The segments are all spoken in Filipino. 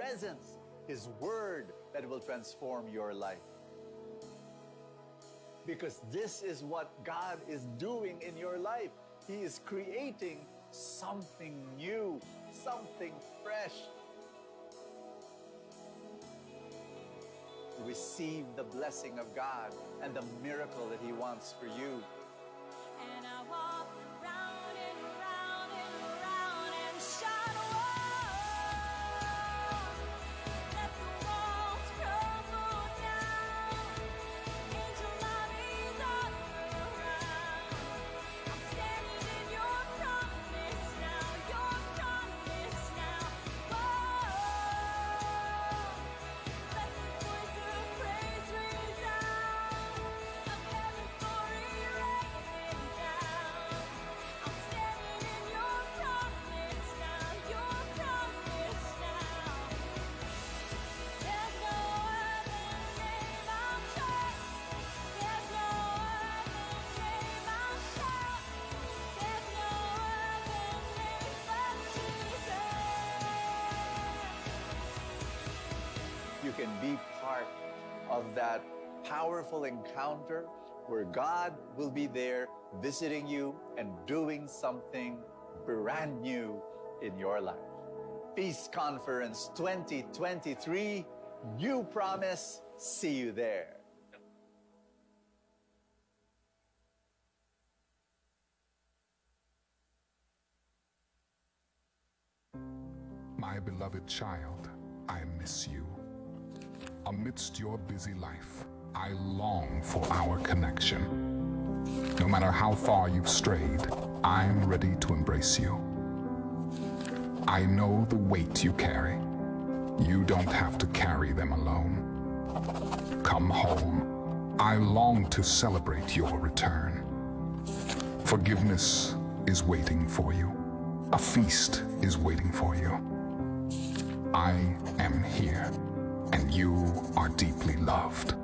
presence, His Word that will transform your life. Because this is what God is doing in your life. He is creating something new, something fresh. Receive the blessing of God and the miracle that He wants for you. And I walk round and round and round and shout, "Whoa!" Let the walls crumble down. Angel armies all around. I'm standing in your promise now, your promise now. Whoa! Let the voice of praise resound, of heaven's glory raining down. I'm standing in your promise now, your promise now. There's no other name I'll trust. There's no other name I'll shout. There's no other name but Jesus. You can be part of that powerful encounter where God will be there visiting you and doing something brand new in your life. Peace Conference 2023, New Promise. See you there. My beloved child, I miss you. Amidst your busy life, I long for our connection. No matter how far you've strayed, I'm ready to embrace you. I know the weight you carry. You don't have to carry them alone. Come home. I long to celebrate your return. Forgiveness is waiting for you. A feast is waiting for you. I am here, and you are deeply loved.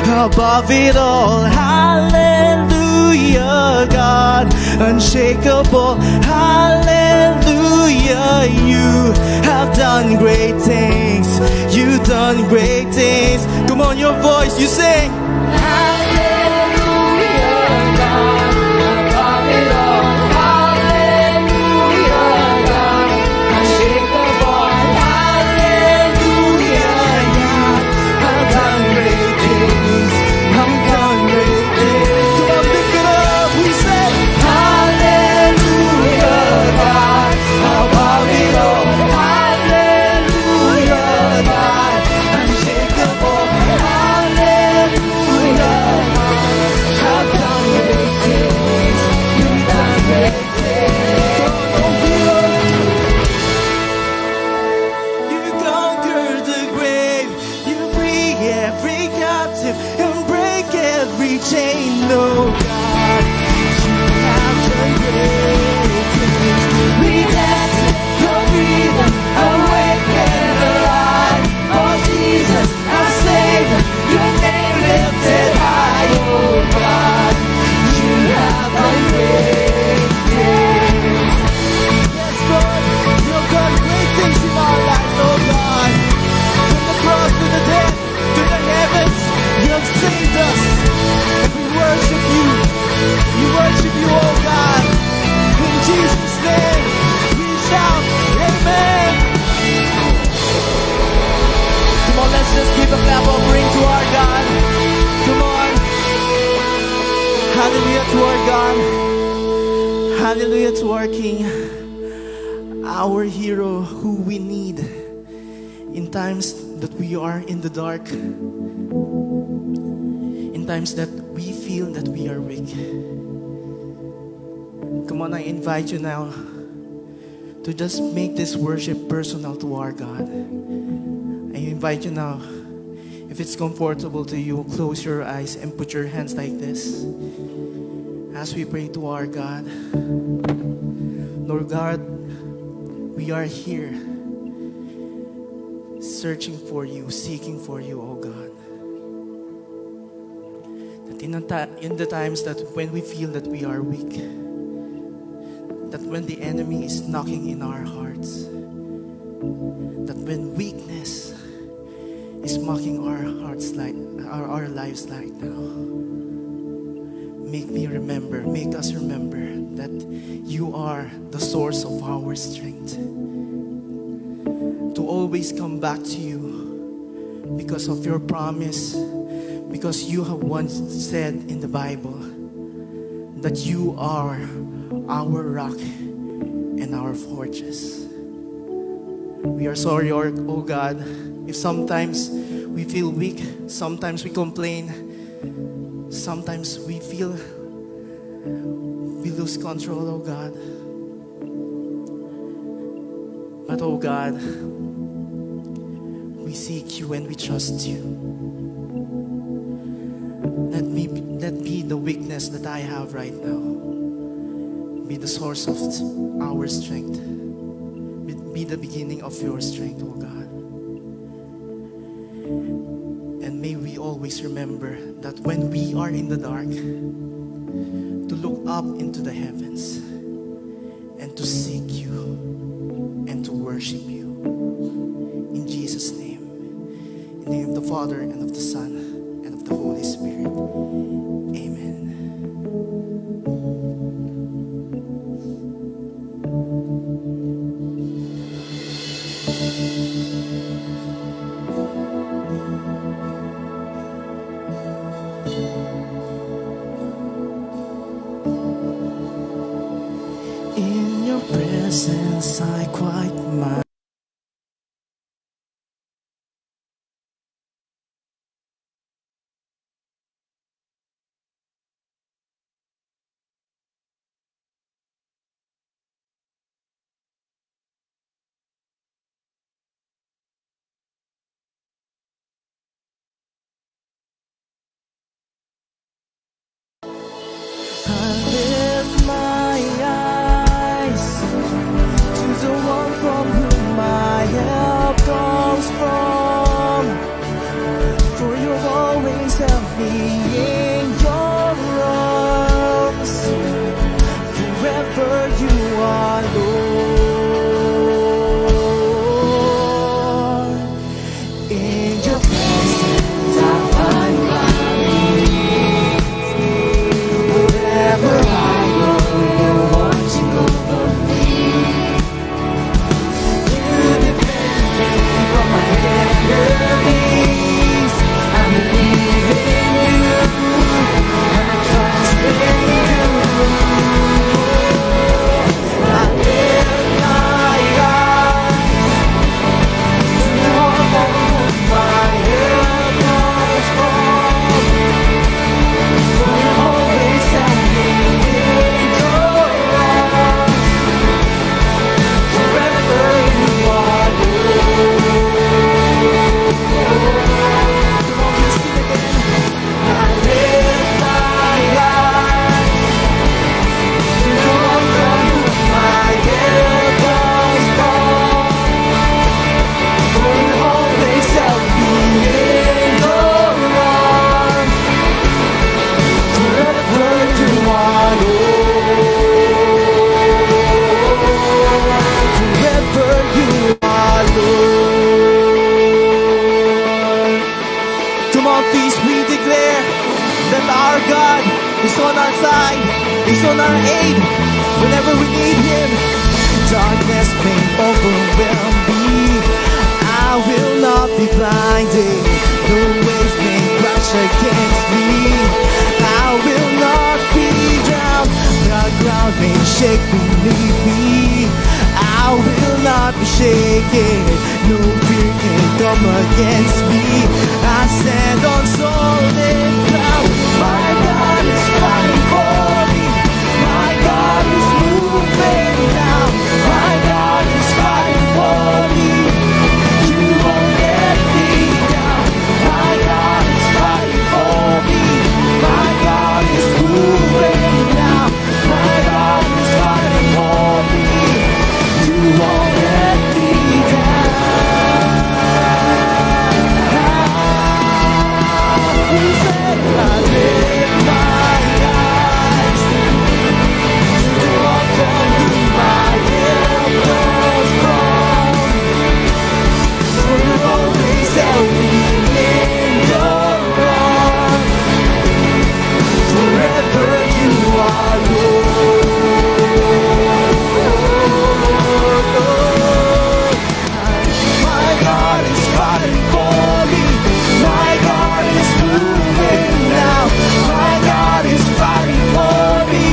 above it all. Hallelujah, God, unshakable. Hallelujah, you have done great things. You've done great things. Come on, your voice, you sing. Hallelujah, God, above it all. Hallelujah, God, unshakable. Hallelujah, God, have done great things. Have done great things. Come on, pick it up. We say, Hallelujah, God, above it all. Hallelujah, God, unshakable. Hallelujah, have done great things. You've done great things. You conquered the grave. You free every captive and break every chain. No, God, you have done great things. We dance your freedom, awake and alive. Oh Jesus, our Savior, your name lifted high. Oh God, you have done great things. Yes, Lord, you've done great things in our lives, oh God. From the cross to the death, to the heavens, you have saved us. And we worship you. We worship you, oh God. In Jesus' name, we shout, Amen. Come on, let's just give a clap offering to our God. Come on. Hallelujah to our God. Hallelujah to our King. Our hero who we need in times that we are in the dark. In times that we feel that we are weak. Come on, I invite you now to just make this worship personal to our God. I invite you now, if it's comfortable to you, close your eyes and put your hands like this as we pray to our God. Lord God, we are here searching for you, seeking for you, oh God. That in the times that when we feel that we are weak, that when the enemy is knocking in our hearts, that when weakness is mocking our hearts like our lives like now, make us remember that you are the source of our strength. To always come back to you because of your promise, because you have once said in the Bible that you are our rock and our fortress. We are sorry, oh God, if sometimes we feel weak, sometimes we complain, sometimes we feel we lose control, oh God. But oh God, we seek you and we trust you. Let be the weakness that I have right now be the source of our strength. Be the beginning of your strength, oh God. And may we always remember that when we are in the dark, to look up into the heavens and to seek you and to worship you. In Jesus' name. In the name of the Father, and of the Son, and of the Holy Spirit. Amen. In your presence I quiet my God is on our side, is on our aid whenever we need Him. Darkness may overwhelm me, I will not be blinded. The waves may crash against me, I will not be drowned. The ground may shake beneath me, I will not be shaken. No fear can come against me, I stand on solid ground. My God is fighting for me, my God is moving now. My God is fighting for me, you won't let me down. My God is fighting for me, my God is moving now. My God is fighting for me, you won't let me down. He said, I lift my eyes to the rock from whom my help comes from. For you always help me in your wrong. Forever you are Lord. My God is fighting for me, my God is moving now. My God is fighting for me,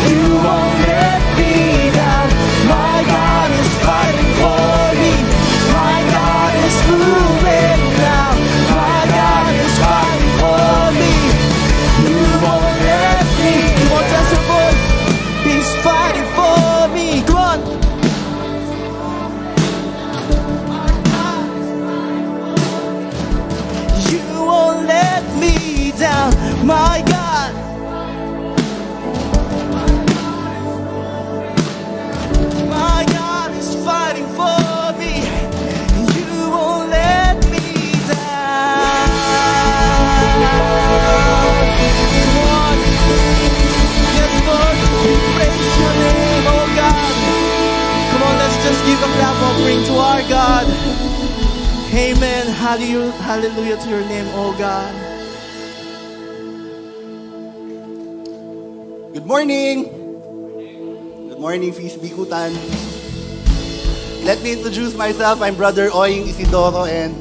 you won't let me down. My God is fighting for me, my God is moving now. My God is fighting for me, you won't let me. Come on, just your voice. He's fighting for me. Come on. You won't let me down, my God. My God is fighting for me, you won't let me down. Come on. Yes, Lord, we praise your name, oh God. Come on, let's just give a clap offering to our God. Amen. Hallelujah to your name, oh God. Good morning! Good morning, Feast Bikutan. Let me introduce myself. I'm Brother Oying Isidoro and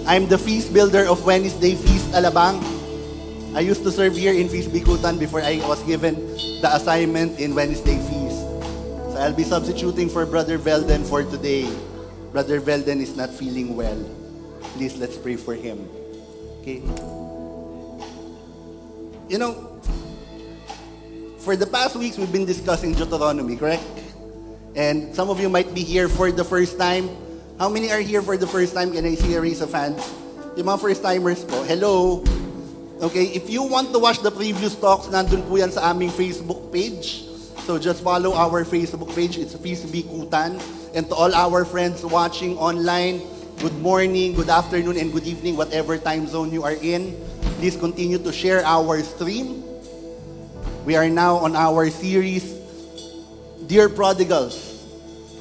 I'm the feast builder of Wednesday Feast Alabang. I used to serve here in Feast Bikutan before I was given the assignment in Wednesday Feast. So I'll be substituting for Brother Velden for today. Brother Velden is not feeling well. Please, let's pray for him. Okay? You know, for the past weeks, we've been discussing Deuteronomy, correct? And some of you might be here for the first time. How many are here for the first time? Can I see a raise of hands? Yung mga first-timers po, hello. Okay, if you want to watch the previous talks, nandun po yan sa aming Facebook page. So just follow our Facebook page. It's Feast Bikutan. And to all our friends watching online, good morning, good afternoon, and good evening, whatever time zone you are in. Please continue to share our stream. We are now on our series, Dear Prodigals.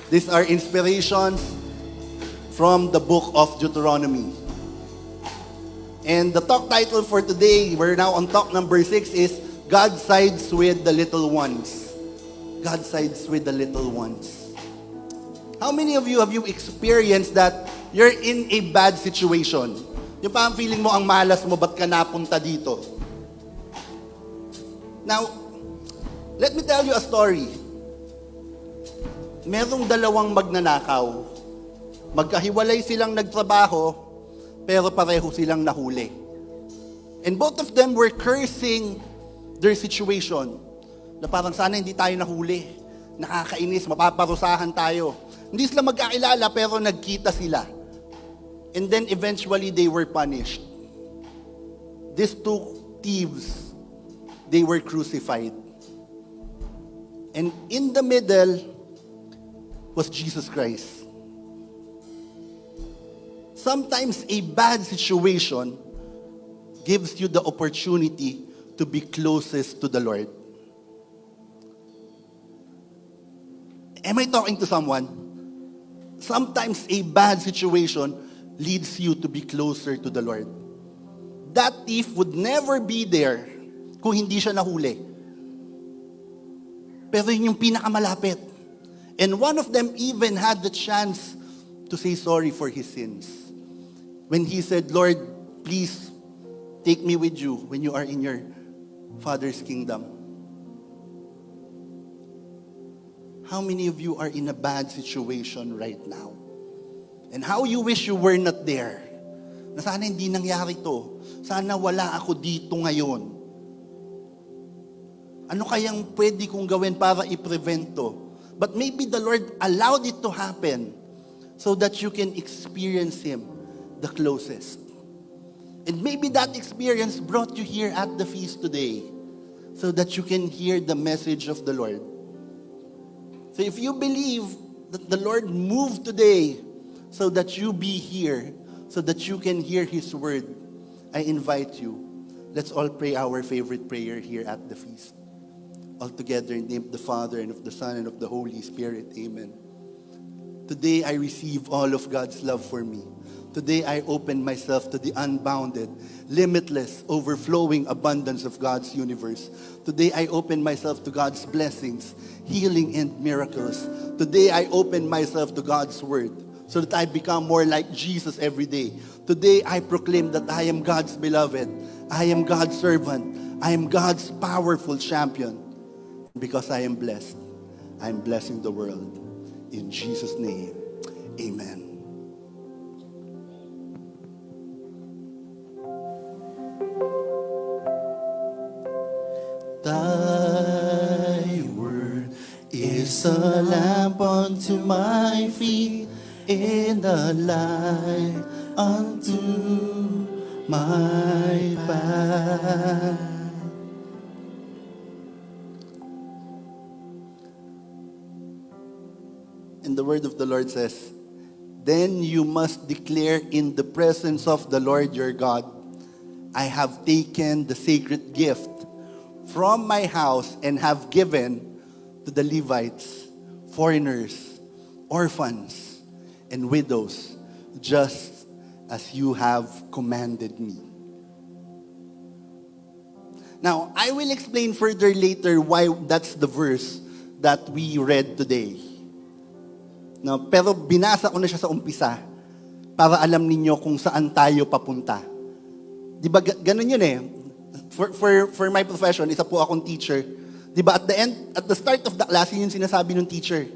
These are inspirations from the book of Deuteronomy. And the talk title for today, we're now on talk number 6, is God Sides with the Little Ones. God sides with the little ones. How many of you have you experienced that you're in a bad situation? Yung parang feeling mo ang malas mo, ba't ka napunta dito? Now, let me tell you a story. Merong dalawang magnanakaw. Magkahiwalay silang nagtrabaho, pero pareho silang nahuli. And both of them were cursing their situation. Na parang sana hindi tayo nahuli. Nakakainis, mapaparusahan tayo. Hindi sila magkakilala pero nagkita sila. And then eventually they were punished. These two thieves, they were crucified. And in the middle was Jesus Christ. Sometimes a bad situation gives you the opportunity to be closest to the Lord. Am I talking to someone? Sometimes a bad situation leads you to be closer to the Lord. That thief would never be there kung hindi siya nahuli. Pero yun yung pinakamalapit. And one of them even had the chance to say sorry for his sins. When he said, Lord, please take me with you when you are in your Father's kingdom. How many of you are in a bad situation right now? And how you wish you were not there? Na sana hindi nangyari to. Sana wala ako dito ngayon. Ano kayang pwede kong gawin para i-prevent to? But maybe the Lord allowed it to happen so that you can experience Him the closest. And maybe that experience brought you here at the feast today so that you can hear the message of the Lord. So if you believe that the Lord moved today so that you be here, so that you can hear His word, I invite you, let's all pray our favorite prayer here at the feast. All together in the name of the Father and of the Son and of the Holy Spirit. Amen. Today I receive all of God's love for me. Today I open myself to the unbounded, limitless, overflowing abundance of God's universe. Today I open myself to God's blessings, healing and miracles. Today I open myself to God's word so that I become more like Jesus every day. Today I proclaim that I am God's beloved. I am God's servant. I am God's powerful champion. Because I am blessed, I am blessing the world. In Jesus' name, amen. Thy word is a lamp unto my feet and a light unto my path. And the word of the Lord says, then you must declare in the presence of the Lord your God, I have taken the sacred gift from my house and have given to the Levites, foreigners, orphans, and widows, just as you have commanded me. Now, I will explain further later why that's the verse that we read today. No, pero binasa ko na siya sa umpisa para alam ninyo kung saan tayo papunta. Di ba ganun yun eh? For my profession, isa po akong teacher. Di ba at the start of the class, yun yung sinasabi ng teacher.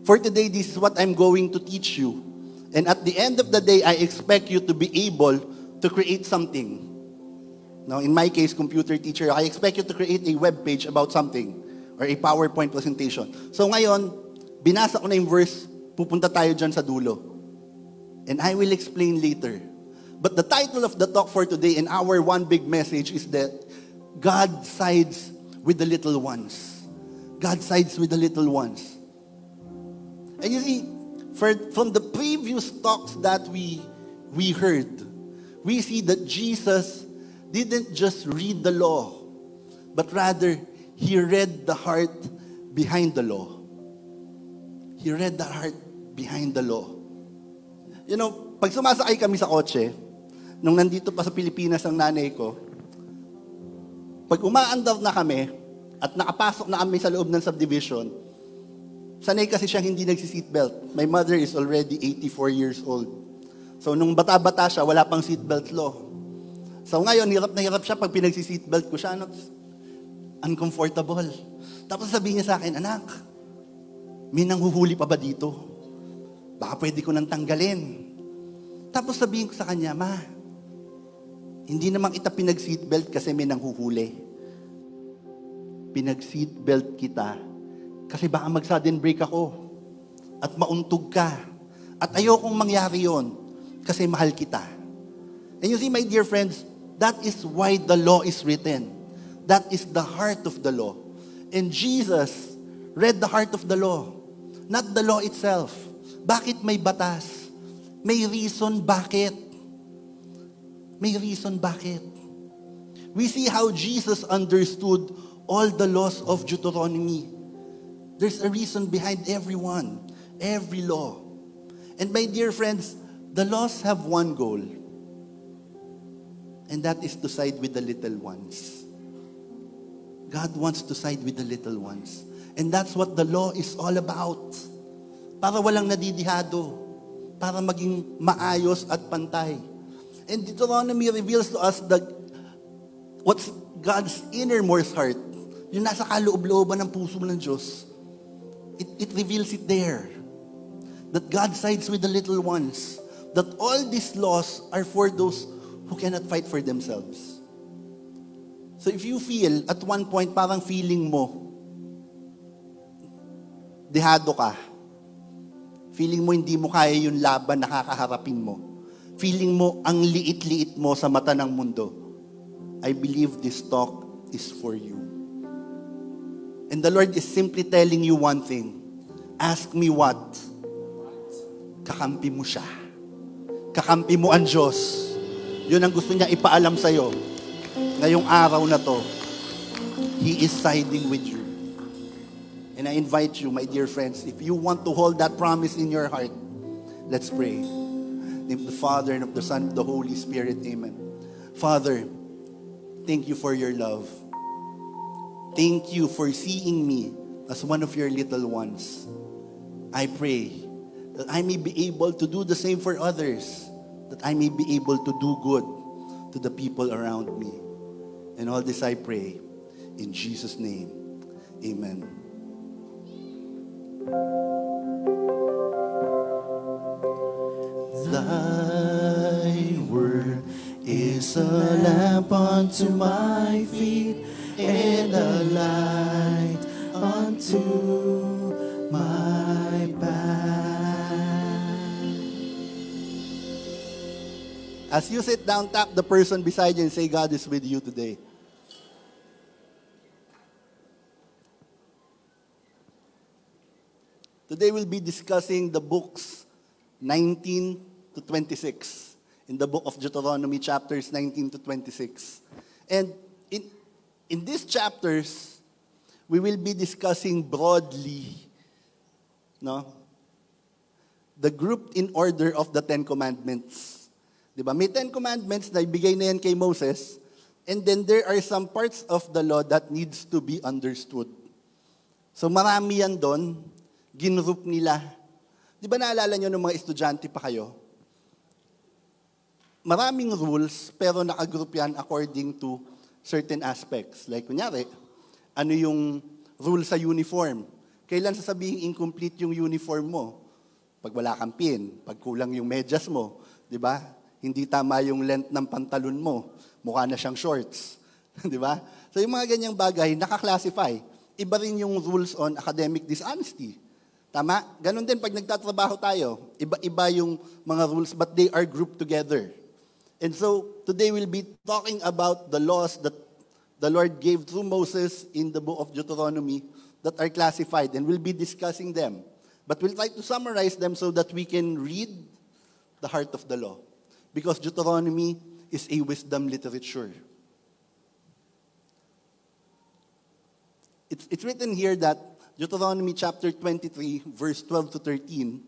For today, this is what I'm going to teach you. And at the end of the day, I expect you to be able to create something. Now, in my case, computer teacher, I expect you to create a web page about something or a PowerPoint presentation. So ngayon, binasa ko na yung verse, pupunta tayo dyan sa dulo. And I will explain later. But the title of the talk for today and our one big message is that God sides with the little ones. God sides with the little ones. And you see, from the previous talks that we heard, we see that Jesus didn't just read the law, but rather, He read the heart behind the law. He read the heart behind the law. You know, pag sumasakay kami sa kotse, nung nandito pa sa Pilipinas ang nanay ko, pag umaandar na kami at nakapasok na kami sa loob ng subdivision, sanay kasi siyang hindi nagsi-seatbelt. My mother is already 84 years old. So nung bata-bata siya, wala pang seatbelt law. So ngayon, hirap na hirap siya pag pinagsi-seatbelt ko siya. Uncomfortable. Tapos sabihin niya sa akin, anak, may nanghuhuli pa ba dito? Baka pwede ko nang tanggalin. Tapos sabihin ko sa kanya, ma, hindi naman kita pinag-seatbelt kasi may nanghuhuli. Pinag-seatbelt kita kasi baka mag-sudden break ako at mauntog ka. At ayokong mangyari yon kasi mahal kita. And you see, my dear friends, that is why the law is written. That is the heart of the law. And Jesus read the heart of the law, not the law itself. Bakit may batas? May reason bakit. May reason bakit. We see how Jesus understood all the laws of Deuteronomy. There's a reason behind every one, every law. And my dear friends, the laws have one goal. And that is to side with the little ones. God wants to side with the little ones. And that's what the law is all about. Para walang nadidihado. Para maging maayos at pantay. And Deuteronomy reveals to us what's God's innermost heart. Yung nasa kaloob-looban ng puso ng Diyos. It reveals it there. That God sides with the little ones. That all these laws are for those who cannot fight for themselves. So if you feel, at one point, parang feeling mo, dehado ka. Feeling mo hindi mo kaya yung laban na kakaharapin mo. Feeling mo ang liit-liit mo sa mata ng mundo. I believe this talk is for you. And the Lord is simply telling you one thing. Ask me what? Kakampi mo siya. Kakampi mo ang Diyos. Yun ang gusto niya ipaalam sa'yo. Ngayong araw na to, He is siding with you. And I invite you, my dear friends, if you want to hold that promise in your heart, let's pray. In the name of the Father and of the Son and of the Holy Spirit, amen. Father, thank you for your love. Thank you for seeing me as one of your little ones. I pray that I may be able to do the same for others, that I may be able to do good to the people around me. And all this I pray in Jesus' name. Amen. Thy word is a lamp unto my feet and a light unto my path. As you sit down, tap the person beside you and say, God is with you today. Today we'll be discussing the books 19 to 26. In the book of Deuteronomy, chapters 19 to 26. And in these chapters, we will be discussing broadly, the grouped in order of the Ten Commandments. Diba? May 10 Commandments na ibigay na yan kay Moses, and then there are some parts of the law that needs to be understood. So marami yan doon, ginroup nila. Di ba naalala nyo ng mga estudyante pa kayo? Maraming rules, pero nakagroup yan according to certain aspects. Like, kunyari, ano yung rule sa uniform? Kailan sasabihin incomplete yung uniform mo? Pag wala kang pin, pag kulang yung medyas mo, di ba? Hindi tama yung length ng pantalon mo, mukha na siyang shorts. Di ba? So yung mga ganyang bagay, naka-classify. Iba rin yung rules on academic dishonesty. Tama? Ganon din pag nagtatrabaho tayo. Iba-iba yung mga rules, but they are grouped together. And so, today we'll be talking about the laws that the Lord gave through Moses in the book of Deuteronomy that are classified, and we'll be discussing them. But we'll try to summarize them so that we can read the heart of the law. Because Deuteronomy is a wisdom literature. It's written here that Deuteronomy chapter 23, verse 12 to 13,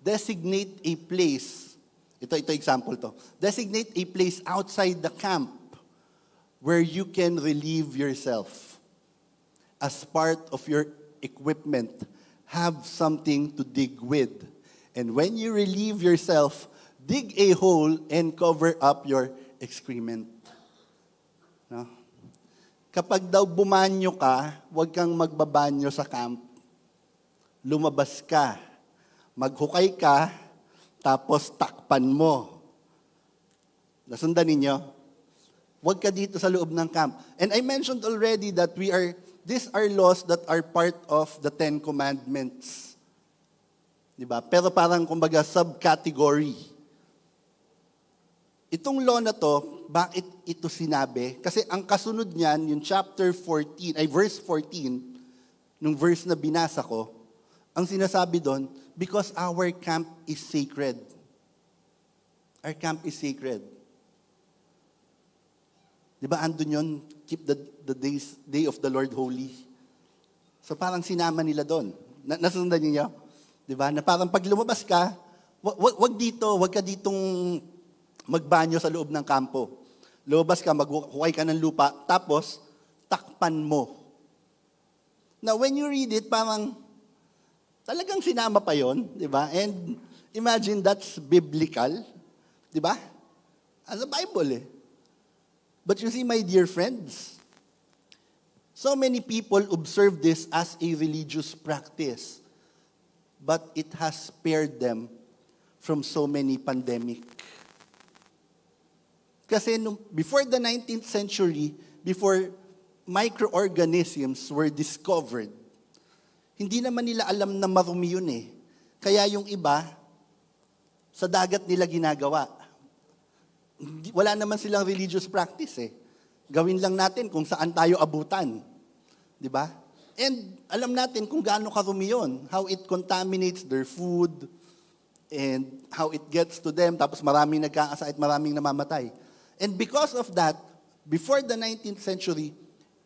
designate a place. Ito example to. Designate a place outside the camp where you can relieve yourself. As part of your equipment, have something to dig with. And when you relieve yourself, dig a hole and cover up your excrement. No? Kapag daw bumanyo ka, huwag kang magbabanyo sa camp. Lumabas ka, maghukay ka, tapos takpan mo. Nasundan ninyo? Huwag ka dito sa loob ng camp. And I mentioned already that these are laws that are part of the Ten Commandments. Diba? Pero parang kumbaga subcategory. Itong law na to, bakit ito sinabi? Kasi ang kasunod niyan, yung verse 14, nung verse na binasa ko, ang sinasabi doon, because our camp is sacred. Our camp is sacred. Diba andun yun, keep the day of the Lord holy. So parang sinama nila doon. Nasundan niyo? Diba? Na parang pag lumabas ka, wag ka ditong magbanyo sa loob ng kampo. Lumabas ka, maghukay ka ng lupa, tapos takpan mo. Now, when you read it, parang talagang sinama pa yon, di ba? And imagine that's biblical, di ba? As a Bible eh. But you see, my dear friends, so many people observe this as a religious practice, but it has spared them from so many pandemic. Kasi before the 19th century, before microorganisms were discovered, hindi naman nila alam na marumi yun eh. Kaya yung iba, sa dagat nila ginagawa. Wala naman silang religious practice eh. Gawin lang natin kung saan tayo abutan. Di ba? And alam natin kung gaano karumi yun. How it contaminates their food, and how it gets to them, tapos maraming nagkakasakit, maraming namamatay. And because of that, before the 19th century,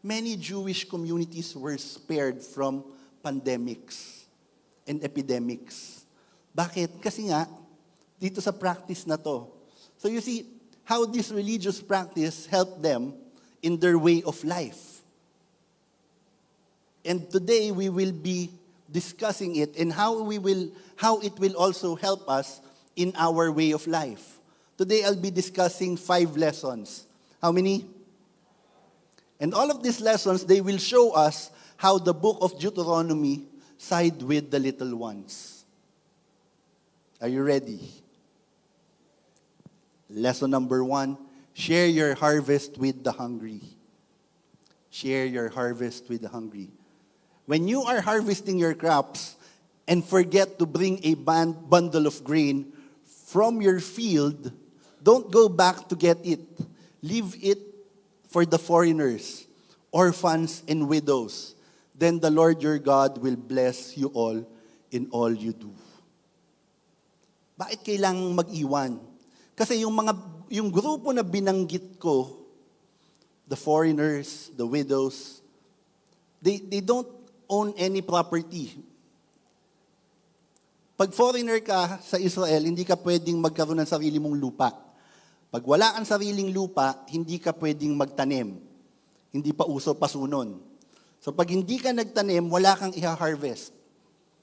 many Jewish communities were spared from pandemics and epidemics. Bakit? Kasi nga, dito sa practice na to. So you see, how this religious practice helped them in their way of life. And today, we will be discussing it and how it will also help us in our way of life. Today, I'll be discussing 5 lessons. How many? And all of these lessons, they will show us how the book of Deuteronomy side with the little ones. Are you ready? Lesson number 1, share your harvest with the hungry. Share your harvest with the hungry. When you are harvesting your crops and forget to bring a bundle of grain from your field, don't go back to get it. Leave it for the foreigners, orphans, and widows. Then the Lord your God will bless you all in all you do. Bakit kailangang mag-iwan? Kasi yung grupo na binanggit ko, the foreigners, the widows, they don't own any property. Pag foreigner ka sa Israel, hindi ka pwedeng magkaroon ng sarili mong lupa. Pag wala kang sariling lupa, hindi ka pwedeng magtanim. Hindi pa uso pasunon. So pag hindi ka nagtanim, wala kang iha-harvest.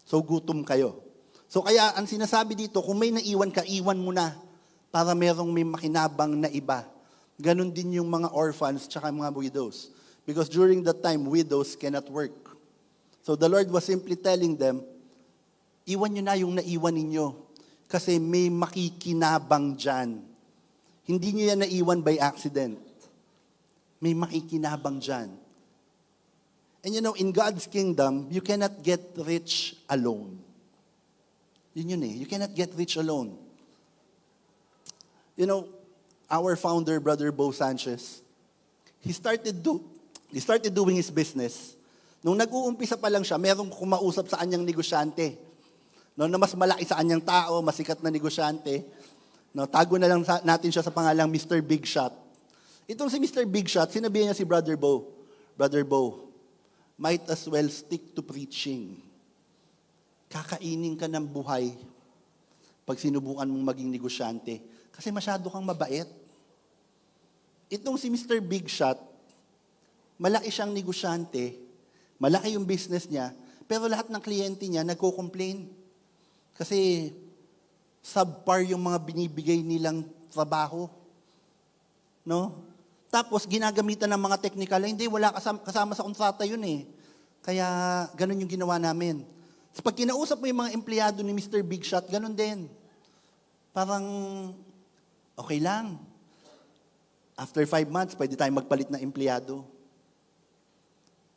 So gutom kayo. So kaya ang sinasabi dito, kung may naiwan ka, iwan mo na para merong may makinabang na iba. Ganon din yung mga orphans tsaka mga widows. Because during that time, widows cannot work. So the Lord was simply telling them, iwan nyo na yung naiwan ninyo. Kasi may makikinabang dyan. Hindi nyo yan naiwan by accident. May makikinabang dyan. And you know, in God's kingdom, you cannot get rich alone. Yun eh. You cannot get rich alone. You know, our founder, Brother Bo Sanchez, he started doing his business. Nung nag-uumpisa pa lang siya, merong kumausap sa kanyang negosyante. No, na mas malaki sa kanyang tao, masikat na negosyante. No, tago na lang natin siya sa pangalang Mr. Big Shot. Itong si Mr. Big Shot, sinabihan niya si Brother Bo, might as well stick to preaching. Kakainin ka ng buhay pag sinubukan mong maging negosyante. Kasi masyado kang mabait. Itong si Mr. Big Shot, malaki siyang negosyante, malaki yung business niya, pero lahat ng kliyente niya nagko-complain. Kasi subpar yung mga binibigay nilang trabaho. No? Tapos ginagamitan ng mga technical, hindi, wala kasama sa kontrata yun eh. Kaya ganun yung ginawa namin. So, pag kinausap mo yung mga empleyado ni Mr. Big Shot, ganun din. Parang, okay lang. After 5 months, pwede tayong magpalit ng empleyado.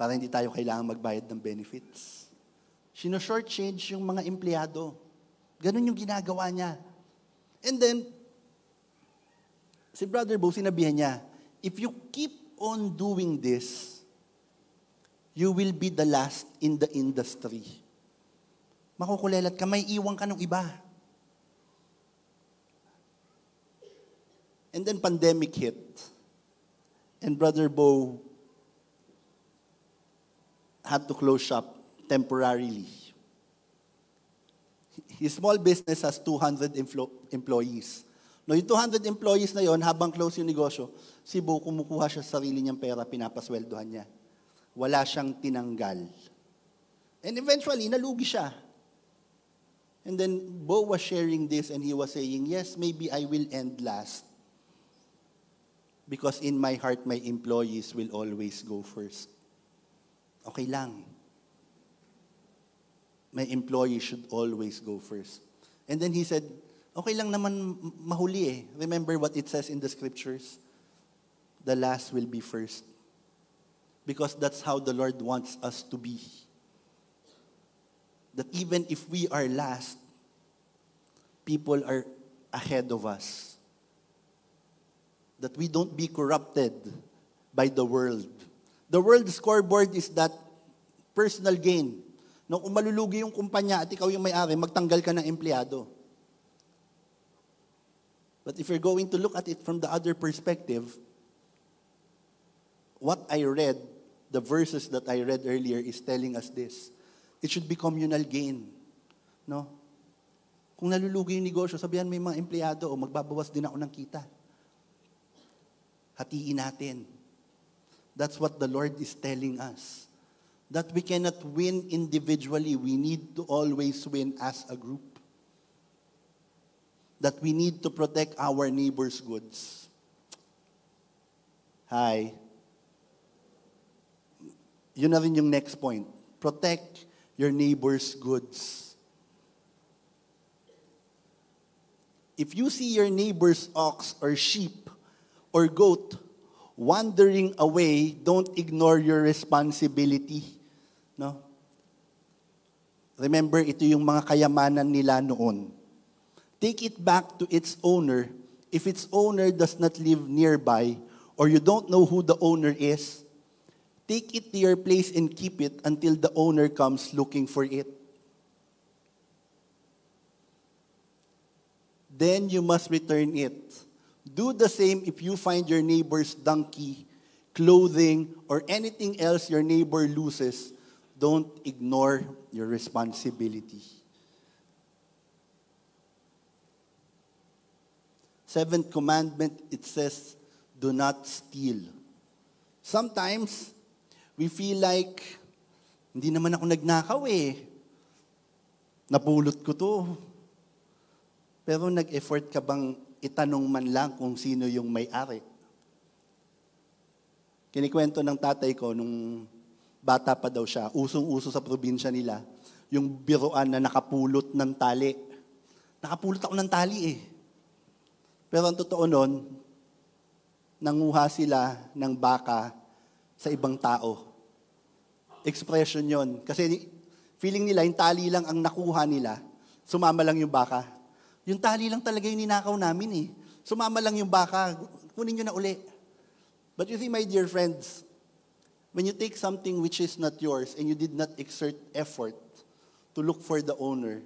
Para hindi tayo kailangan magbayad ng benefits. Sino-shortchange yung mga empleyado. Ganun yung ginagawa niya. And then, si Brother Bo, sinabihan niya, if you keep on doing this, you will be the last in the industry. Makukulelat ka, may iwan ka ng iba. And then pandemic hit. And Brother Bo had to close shop temporarily. His small business has 200 employees. No, yung 200 employees na yon, habang close yung negosyo, si Bo kumukuha siya sa sarili niyang pera, pinapasweldohan niya. Wala siyang tinanggal. And eventually, nalugi siya. And then, Bo was sharing this and he was saying, yes, maybe I will end last. Because in my heart, my employees will always go first. Okay lang. My employee should always go first. And then he said, okay lang naman mahuli eh. Remember what it says in the scriptures? The last will be first. Because that's how the Lord wants us to be. That even if we are last, people are ahead of us. That we don't be corrupted by the world. The world scoreboard is that personal gain. No, kung malulugi yung kumpanya at ikaw yung may-ari, magtanggal ka ng empleyado. But if you're going to look at it from the other perspective, what I read, the verses that I read earlier is telling us this. It should be communal gain. No? Kung nalulugi yung negosyo, sabihan mo yung mga empleyado, o magbabawas din ako ng kita. Hatiin natin. That's what the Lord is telling us. That we cannot win individually. We need to always win as a group. That we need to protect our neighbor's goods. Hi. Yun na rin yung next point. Protect your neighbor's goods. If you see your neighbor's ox or sheep or goat wandering away, don't ignore your responsibility. No? Remember, ito yung mga kayamanan nila noon. Take it back to its owner. If its owner does not live nearby, or you don't know who the owner is, take it to your place and keep it until the owner comes looking for it. Then you must return it. Do the same if you find your neighbor's donkey, clothing, or anything else your neighbor loses. Don't ignore your responsibility. Seventh commandment, it says, do not steal. Sometimes, we feel like, hindi naman ako nagnakaw eh. Napulot ko to. Pero nag-effort ka bang itanong man lang kung sino yung may-ari? Kinikwento ng tatay ko nung bata pa daw siya, usong-uso sa probinsya nila, yung biruan na nakapulot ng tali. Nakapulot ako ng tali eh. Pero ang totoo nun, nanguha sila ng baka sa ibang tao. Expression yon. Kasi feeling nila, yung tali lang ang nakuha nila, sumama lang yung baka. Yung tali lang talaga yung ninakaw namin eh. Sumama lang yung baka, kunin nyo na uli. But you see, my dear friends, when you take something which is not yours and you did not exert effort to look for the owner,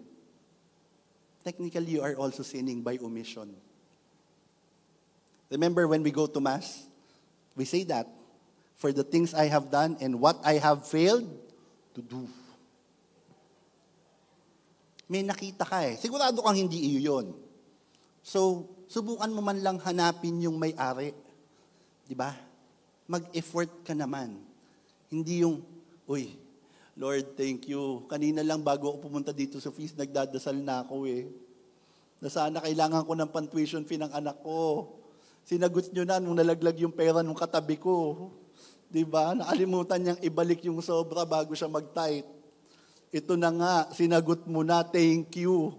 technically you are also sinning by omission. Remember when we go to Mass, we say that, for the things I have done and what I have failed to do. May nakita ka eh. Sigurado kang hindi iyo yun. So, subukan mo man lang hanapin yung may-ari. Di ba? Mag-effort ka naman. Hindi yung, uy, Lord, thank you. Kanina lang bago ako pumunta dito sa feast, nagdadasal na ako eh. Na sana kailangan ko ng pan-tuition fee ng anak ko. Sinagot nyo na nung nalaglag yung pera nung katabi ko. Diba? Nakalimutan niyang ibalik yung sobra bago siya mag-tithe. Ito na nga, sinagot mo na, thank you.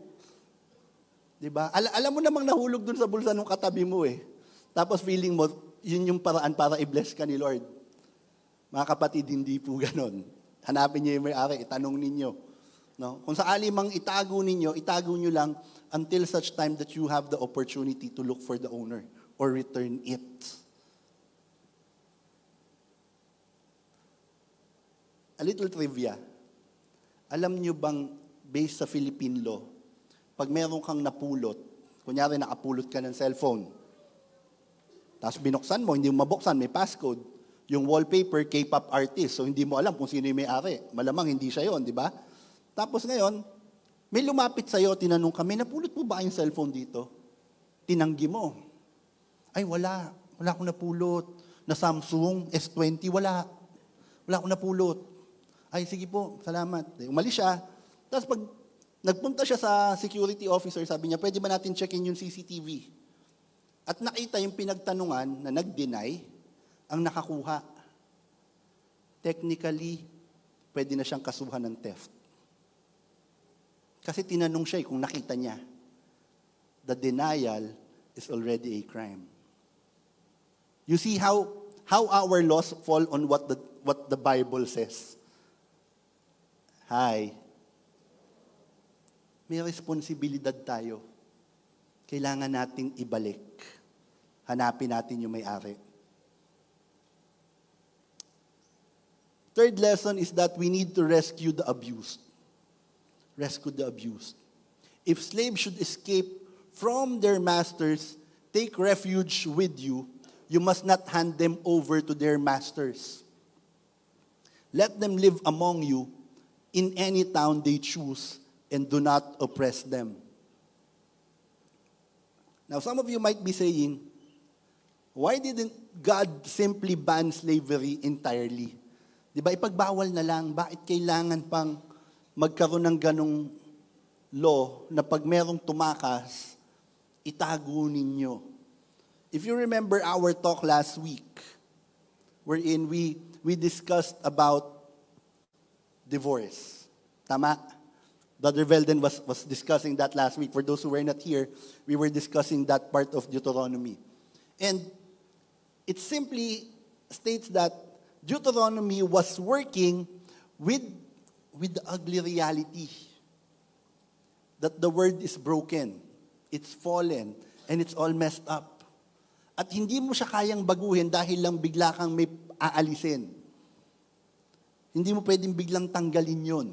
Diba? Alam mo namang nahulog dun sa bulsa nung katabi mo eh. Tapos feeling mo, yun yung paraan para i-bless ka ni Lord. Mga kapatid, hindi po ganon. Hanapin niyo yung may-ari, itanong ninyo. No? Kung sakali mang itago nyo lang until such time that you have the opportunity to look for the owner or return it. A little trivia. Alam nyo bang, based sa Philippine law, pag meron kang napulot, kunyari nakapulot ka ng cellphone, tapos binuksan mo, hindi mo mabuksan, may passcode, yung wallpaper, K-pop artist, so hindi mo alam kung sino yung may-ari. Malamang hindi siya yon, di ba? Tapos ngayon, may lumapit sa'yo, tinanong ka, may napulot mo ba yung cellphone dito? Tinanggi mo. Ay, wala. Wala akong napulot. Na Samsung S20, wala. Wala akong napulot. Ay, sige po, salamat. Umalis siya. Tapos pag nagpunta siya sa security officer, sabi niya, pwede ba natin check-in yung CCTV? At nakita yung pinagtanungan na nag-deny ang nakakuha. Technically, pwede na siyang kasuhan ng theft. Kasi tinanong siya kung nakita niya. The denial is already a crime. You see how our laws fall on what the Bible says. Hi. May responsibilidad tayo. Kailangan nating ibalik. Hanapin natin yung may-ari. Third lesson is that we need to rescue the abused. Rescue the abused. If slaves should escape from their masters, take refuge with you, you must not hand them over to their masters. Let them live among you in any town they choose and do not oppress them. Now, some of you might be saying, why didn't God simply ban slavery entirely? Di ba, ipagbawal na lang, bakit kailangan pang magkaroon ng ganong law na pag merong tumakas, itago ninyo? If you remember our talk last week, wherein we discussed about divorce. Tama? Brother Velden was discussing that last week. For those who were not here, we were discussing that part of Deuteronomy. And it simply states that Deuteronomy was working with the ugly reality that the world is broken, it's fallen, and it's all messed up. At hindi mo siya kayang baguhin dahil lang bigla kang may aalisin. Hindi mo pwedeng biglang tanggalin yon.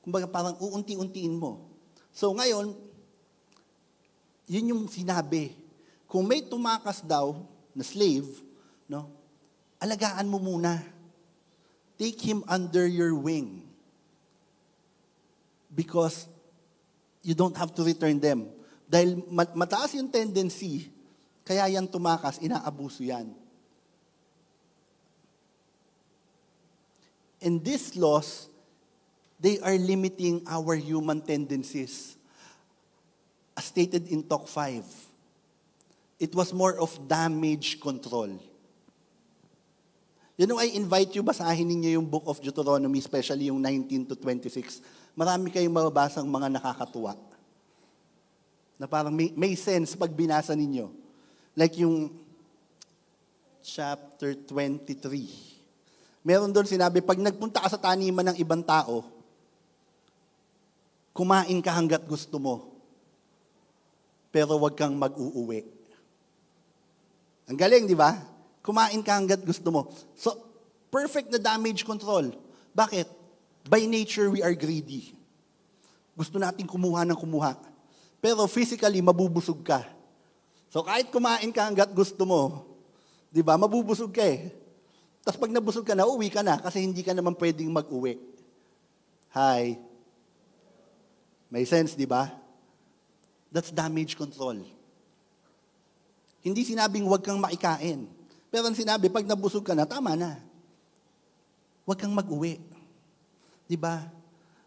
Kumbaga parang uunti-untiin mo. So ngayon, yun yung sinabi. Kung may tumakas daw na slave, no, alagaan mo muna. Take him under your wing. Because you don't have to return them. Dahil mataas yung tendency, kaya yan tumakas, inaabuso yan. And these laws, they are limiting our human tendencies. As stated in Talk 5, it was more of damage control. You know, I invite you, basahin ninyo yung book of Deuteronomy, especially yung 19 to 26. Marami kayong mababasang mga nakakatuwa. Na parang may sense pag binasa ninyo. Like yung chapter 23. Meron doon sinabi, pag nagpunta ka sa taniman ng ibang tao, kumain ka hanggat gusto mo, pero wag kang mag-uuwi. Ang galing, di ba? Kumain ka hanggat gusto mo. So, perfect na damage control. Bakit? By nature, we are greedy. Gusto natin kumuha ng kumuha. Pero physically, mabubusog ka. So, kahit kumain ka hanggat gusto mo, di ba, mabubusog ka eh. Tapos pag nabusog ka na, uwi ka na kasi hindi ka naman pwedeng mag-uwi. Hi. May sense, di ba? That's damage control. Hindi sinabing huwag kang maikain. Pero ang sinabi, pag nabusog ka na, tama na. Huwag kang mag-uwi. Di ba?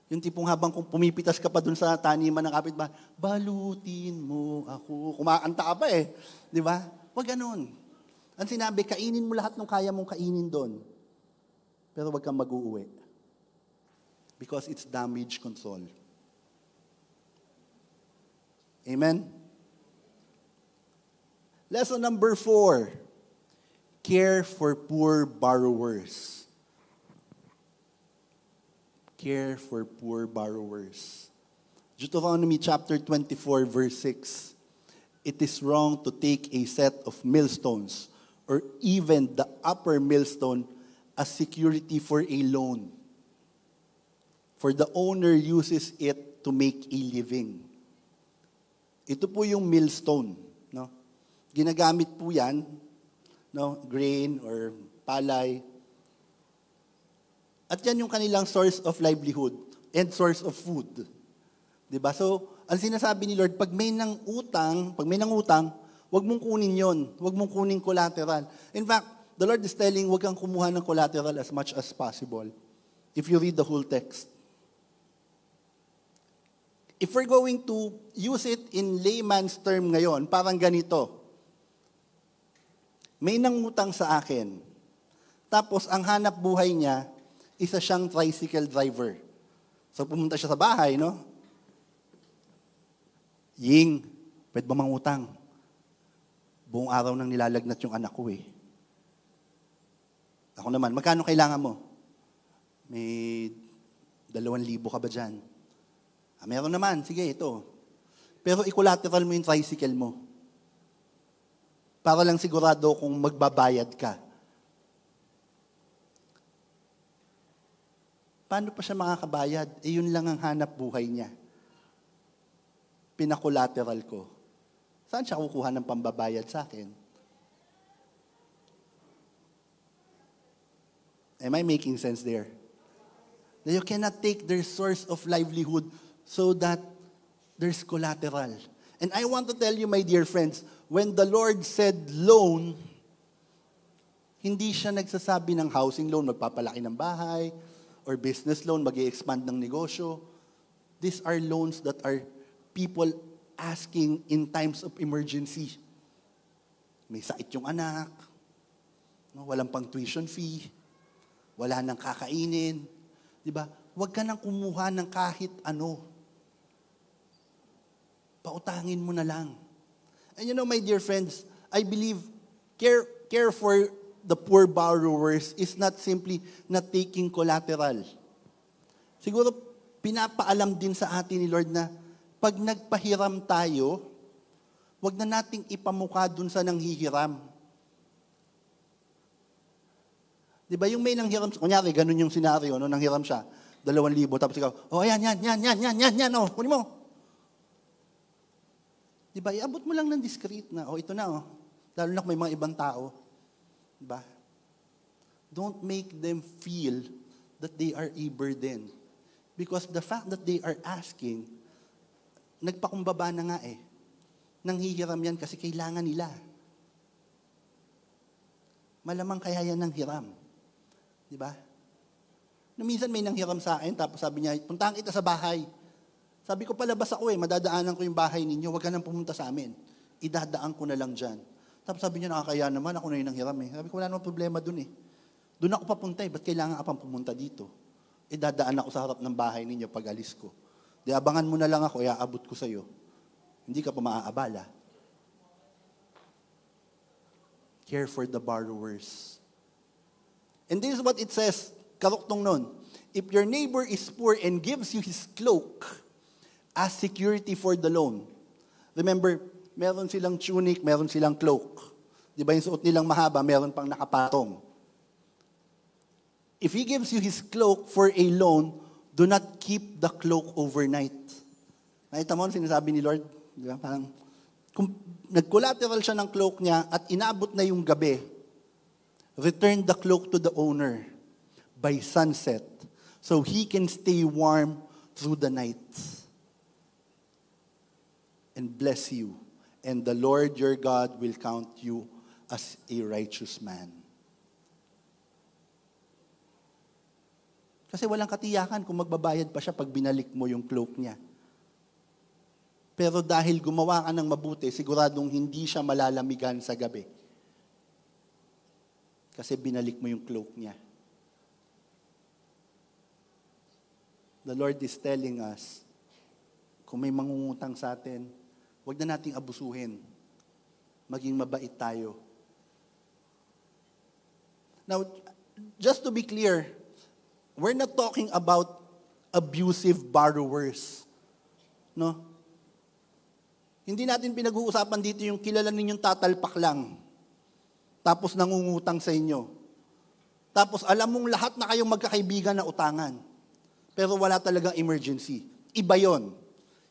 Yung tipong habang pumipitas ka pa dun sa taniman ng kapitbahay, balutin mo ako. Kumakanta ka pa eh. Di ba? Huwag ganun. Ang sinabi, kainin mo lahat ng kaya mong kainin doon. Pero huwag kang mag-uuwi. Because it's damage control. Amen? Lesson number 4. Care for poor borrowers. Care for poor borrowers. Deuteronomy chapter 24, verse 6. It is wrong to take a set of millstones or even the upper millstone as security for a loan. For the owner uses it to make a living. Ito po yung millstone. No? Ginagamit po yan, no, grain or palay. At yan yung kanilang source of livelihood and source of food. Diba? So, ang sinasabi ni Lord, pag may nang utang, huwag mong kunin yon. Huwag mong kunin collateral. In fact, the Lord is telling, huwag kang kumuha ng collateral as much as possible. if you read the whole text. If we're going to use it in layman's term ngayon, parang ganito. May nangutang sa akin. Tapos ang hanap buhay niya, isa siyang tricycle driver. So pumunta siya sa bahay, no? Ying, pwede ba mangutang? Buong araw nang nilalagnat yung anak ko eh. Ako naman, magkano kailangan mo? May 2,000 ka ba dyan? Meron naman, sige, ito. Pero i-collateral mo yung tricycle mo. Para lang sigurado kung magbabayad ka. Paano pa siya makakabayad? Eh, yun lang ang hanap buhay niya. Pinakulateral ko. Saan siya kukuha ng pambabayad sa akin? Am I making sense there? That you cannot take their source of livelihood so that there's collateral. And I want to tell you, my dear friends, when the Lord said loan, hindi siya nagsasabi ng housing loan, magpapalaki ng bahay, or business loan, mag-i-expand ng negosyo. These are loans that are people asking in times of emergency. May sakit yung anak, no, walang pang tuition fee, wala nang kakainin. Diba? Huwag ka nang kumuha ng kahit ano. Pautangin mo na lang. And you know, my dear friends, I believe care for the poor borrowers is not simply not taking collateral. Siguro, pinapaalam din sa atin ni Lord na pag nagpahiram tayo, wag na nating ipamukha dun sa nanghihiram. Di ba yung may nanghiram, kunyari, ganun yung senaryo, no, nanghiram siya, 2,000, tapos ikaw, oh, yan, oh, kunin mo. Di ba, iabot mo lang ng discreet na, oh, ito na, oh. Lalo na kung may mga ibang tao. Di ba? Don't make them feel that they are a burden. Because the fact that they are asking, nagpakumbaba na nga eh. Nanghihiram yan kasi kailangan nila. Malamang kaya yan ng hiram. Di ba? Minsan may nanghiram sa akin, tapos sabi niya, puntahan kita sa bahay. Sabi ko, palabas ako eh, madadaanan ko yung bahay ninyo, huwag ka nang pumunta sa amin. Idadaan ko na lang dyan. Tapos sabi niya, nakakaya naman, ako na yung nanghiram eh. Sabi ko, wala namang problema dun eh. Doon ako papunta eh, ba't kailangan ka pang pumunta dito? Idadaan ako sa harap ng bahay ninyo pag alis ko. Di abangan mo na lang ako, iaabot ko sa'yo. Hindi ka pa maaabala. Care for the borrowers. And this is what it says, karuktong nun. If your neighbor is poor and gives you his cloak as security for the loan. Remember, meron silang tunic, meron silang cloak. Di ba yung suot nilang mahaba, meron pang nakapatong. If he gives you his cloak for a loan, do not keep the cloak overnight. Nakita mo, sinasabi ni Lord, di ba? Parang, kung nag-collateral siya ng cloak niya at inabot na yung gabi, return the cloak to the owner by sunset so he can stay warm through the night. And bless you. And the Lord your God will count you as a righteous man. Kasi walang katiyakan kung magbabayad pa siya pag binalik mo yung cloak niya. Pero dahil gumawa ka ng mabuti, siguradong hindi siya malalamigan sa gabi. Kasi binalik mo yung cloak niya. The Lord is telling us, kung may mangungutang sa atin, huwag na nating abusuhin. Maging mabait tayo. Now, just to be clear, we're not talking about abusive borrowers. No? Hindi natin pinag-uusapan dito yung kilala ninyong tatalpak lang. Tapos nangungutang sa inyo. Tapos alam mong lahat na kayong magkakaibigan na utangan. Pero wala talagang emergency. Iba yon.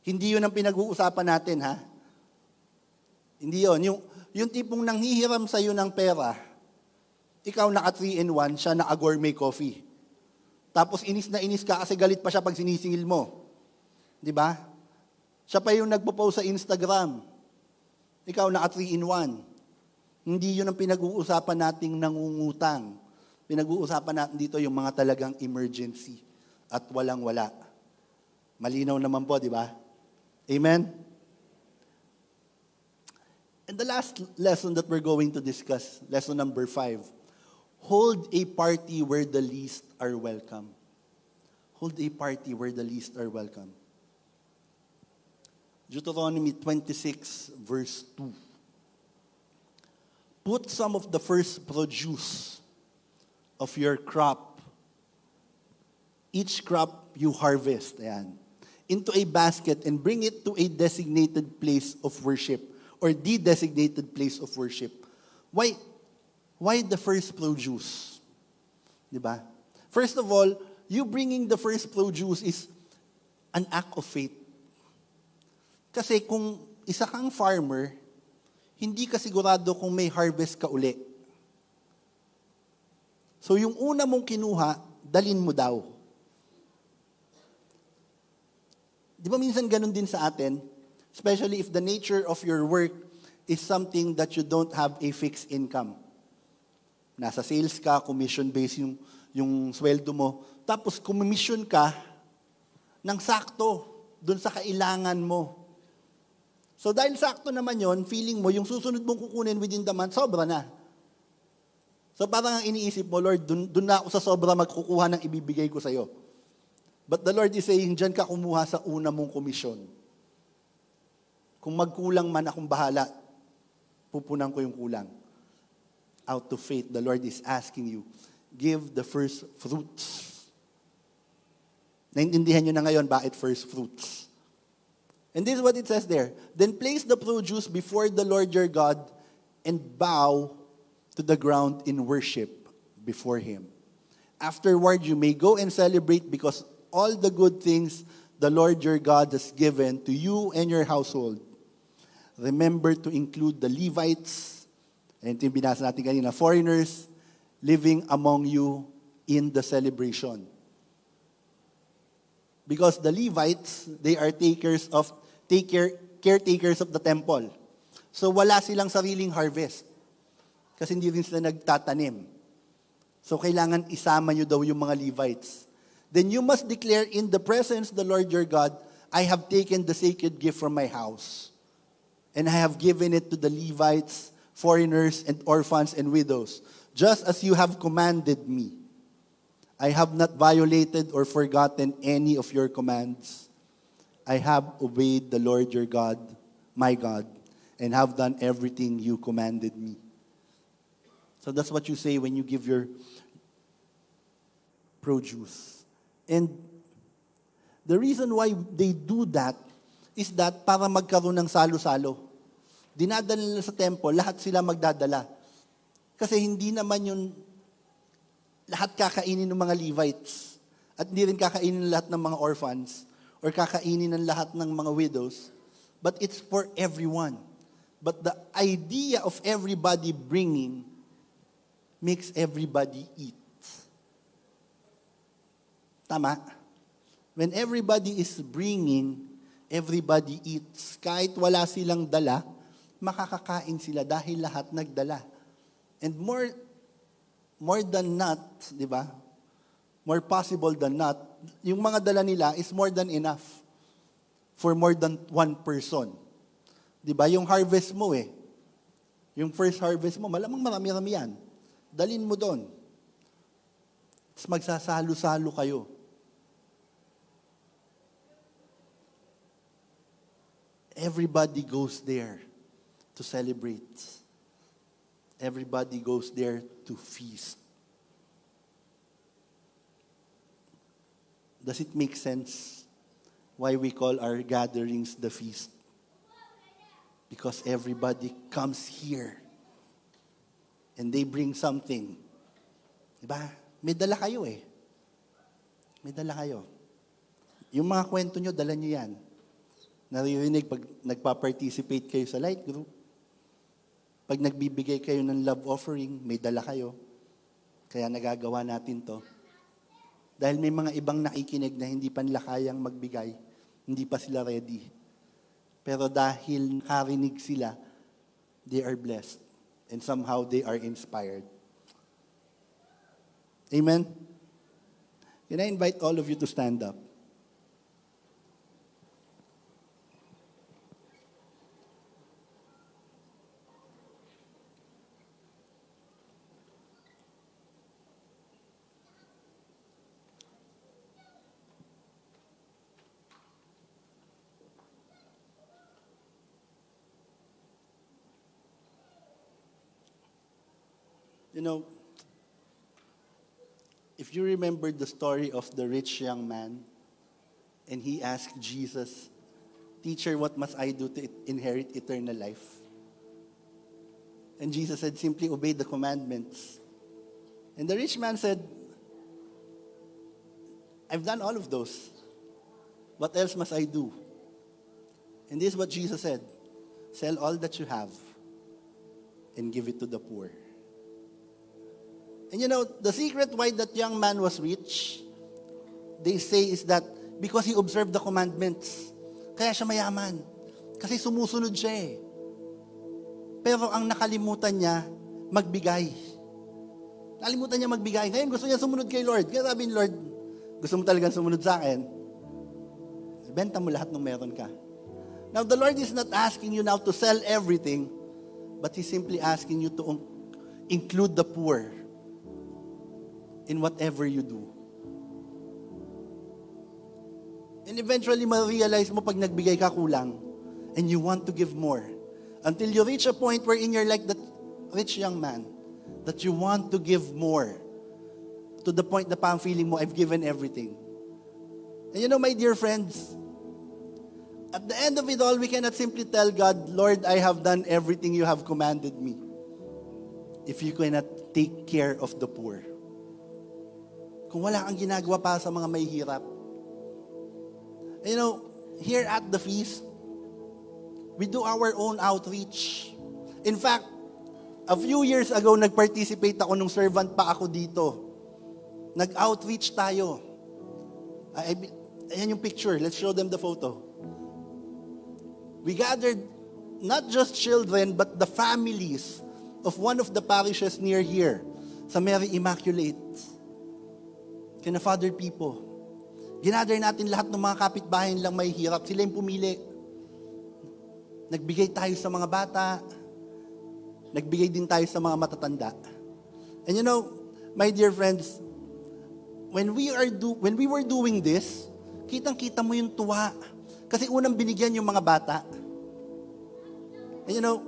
Hindi yun ang pinag-uusapan natin, ha? Hindi yun. Yung tipong nanghihiram sa'yo ng pera, ikaw naka 3-in-1, siya naka gourmet coffee. Tapos inis na inis ka kasi galit pa siya pag sinisingil mo. Di ba? Siya pa yung nagpo-post sa Instagram. Ikaw naka 3-in-1. Hindi yun ang pinag-uusapan nating nangungutang. Pinag-uusapan natin dito yung mga talagang emergency at walang-wala. Malinaw naman po, di ba? Amen? And the last lesson that we're going to discuss, lesson number 5, hold a party where the least are welcome. Hold a party where the least are welcome. Deuteronomy 26, verse 2. Put some of the first produce of your crop, each crop you harvest, ayan, into a basket and bring it to a designated place of worship or the designated place of worship. Why the first produce? Diba? First of all, you bringing the first produce is an act of faith. Kasi kung isa kang farmer, hindi ka sigurado kung may harvest ka uli. So yung una mong kinuha, dalin mo daw. Di ba minsan ganun din sa atin? Especially if the nature of your work is something that you don't have a fixed income. Nasa sales ka, commission-based yung sweldo mo. Tapos commission ka ng sakto dun sa kailangan mo. So dahil sakto naman yon, feeling mo, yung susunod mong kukunin within the month, sobra na. So parang ang iniisip mo, Lord, dun na ako sa sobra magkukuha ng ibibigay ko sa'yo. But the Lord is saying, dyan ka kumuha sa una mong komisyon. Kung magkulang man, akong bahala. Pupunan ko yung kulang. Out of faith, the Lord is asking you, give the first fruits. Naintindihan nyo na ngayon, bakit first fruits? And this is what it says there. Then place the produce before the Lord your God and bow to the ground in worship before Him. Afterward, you may go and celebrate because all the good things the Lord your God has given to you and your household. Remember to include the Levites, and ito yung binasa natin kanina, foreigners living among you in the celebration. Because the Levites, they are caretakers of the temple. So wala silang sariling harvest. Kasi hindi rin sila nagtatanim. So kailangan isama nyo daw yung mga Levites. Then you must declare in the presence of the Lord your God, I have taken the sacred gift from my house. And I have given it to the Levites, foreigners, and orphans and widows, just as you have commanded me. I have not violated or forgotten any of your commands. I have obeyed the Lord your God, my God, and have done everything you commanded me. So that's what you say when you give your produce. And the reason why they do that is that para magkaroon ng salo-salo. Dinadala nila sa temple, lahat sila magdadala. Kasi hindi naman yung lahat kakainin ng mga Levites. At hindi rin kakainin ng lahat ng mga orphans or kakainin ng lahat ng mga widows. But it's for everyone. But the idea of everybody bringing makes everybody eat. Tama? When everybody is bringing, everybody eats. Kahit wala silang dala, makakakain sila dahil lahat nagdala. And more than not, di ba? More possible than not, yung mga dala nila is more than enough for more than one person. Di ba? Yung harvest mo yung first harvest mo, malamang marami-rami yan. Dalin mo doon. Tapos magsasalo-salo kayo. Everybody goes there to celebrate. Everybody goes there to feast. Does it make sense why we call our gatherings the feast? Because everybody comes here and they bring something. Diba? May dala kayo May dala kayo. Yung mga kwento nyo, dala nyo yan. Naririnig pag nagpa-participate kayo sa light group. Pag nagbibigay kayo ng love offering, may dala kayo. Kaya nagagawa natin to. Dahil may mga ibang nakikinig na hindi pa nila kayang magbigay, hindi pa sila ready. Pero dahil nakarinig sila, they are blessed. And somehow they are inspired. Amen? Can I invite all of you to stand up? You know, if you remember the story of the rich young man, and he asked Jesus, "Teacher, what must I do to inherit eternal life?" And Jesus said, "Simply obey the commandments." And the rich man said, "I've done all of those. What else must I do?" And this is what Jesus said, "Sell all that you have and give it to the poor." And you know, the secret why that young man was rich, they say is that because he observed the commandments. Kaya siya mayaman. Kasi sumusunod siya eh. Pero ang nakalimutan niya, magbigay. Nakalimutan niya magbigay. Ngayon gusto niya sumunod kay Lord. Kaya sabi ni Lord, gusto mo talagang sumunod sa akin? Benta mo lahat ng meron ka. Now the Lord is not asking you now to sell everything, but He's simply asking you to include the poor in whatever you do. And eventually, ma-realize mo pag nagbigay ka kulang and you want to give more. Until you reach a point wherein you're like that rich young man, that you want to give more. To the point na parang feeling mo, I've given everything. And you know, my dear friends, at the end of it all, we cannot simply tell God, "Lord, I have done everything you have commanded me," if you cannot take care of the poor. Kung wala kang ginagawa para sa mga mahihirap. You know, here at the feast, we do our own outreach. In fact, a few years ago, nag-participate ako nung servant pa ako dito. Nag-outreach tayo. Ayan yung picture. Let's show them the photo. We gathered not just children, but the families of one of the parishes near here, sa Mary Immaculate. Kina Father Pipo. Ginather natin lahat ng mga kapitbahay lang may hirap. Sila yung pumili. Nagbigay tayo sa mga bata. Nagbigay din tayo sa mga matatanda. And you know, my dear friends, when we were doing this, kitang-kita mo yung tuwa. Kasi unang binigyan yung mga bata. And you know,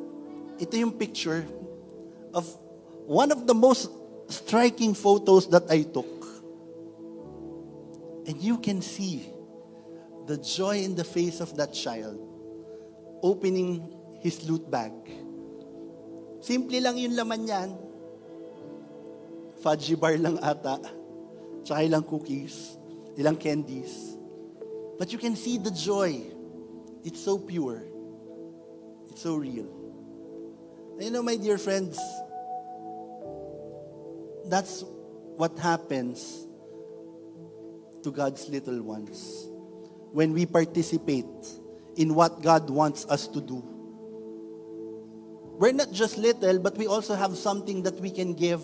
ito yung picture of one of the most striking photos that I took. And you can see the joy in the face of that child opening his loot bag. Simple lang yung laman yan. Fudgy bar lang ata. Tsaka ilang cookies. Ilang candies. But you can see the joy. It's so pure. It's so real. And you know, my dear friends, that's what happens to God's little ones when we participate in what God wants us to do. We're not just little, but we also have something that we can give.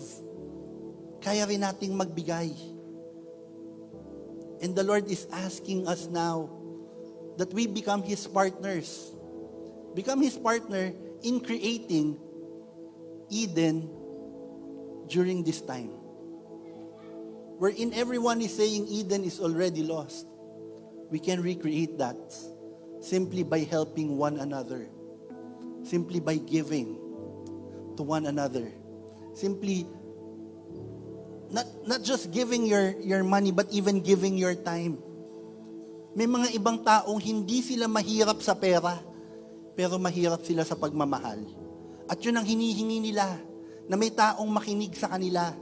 Kaya rin nating magbigay. And the Lord is asking us now that we become His partners. Become His partner in creating Eden during this time. Wherein everyone is saying Eden is already lost. We can recreate that simply by helping one another. Simply by giving to one another. Simply, not just giving your money, but even giving your time. May mga ibang taong hindi sila mahirap sa pera, pero mahirap sila sa pagmamahal. At yun ang hinihingi nila, na may taong makinig sa kanila.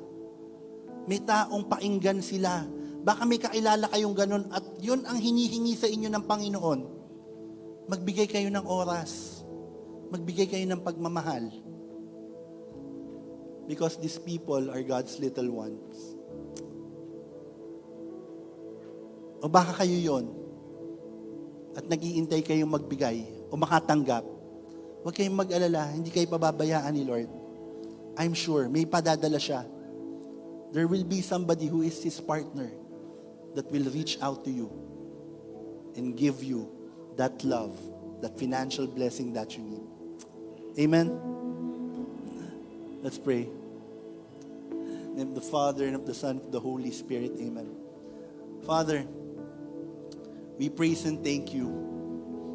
May taong pakinggan sila. Baka may kakilala kayong ganun at yun ang hinihingi sa inyo ng Panginoon. Magbigay kayo ng oras. Magbigay kayo ng pagmamahal. Because these people are God's little ones. O baka kayo yon at nag-iintay kayong magbigay o makatanggap. Huwag kayong mag-alala, hindi kayo pababayaan ni Lord. I'm sure, may padadala siya. there will be somebody who is his partner that will reach out to you and give you that love, that financial blessing that you need. Amen? Let's pray. In the name of the Father, and of the Son, and of the Holy Spirit. Amen. Father, we praise and thank you.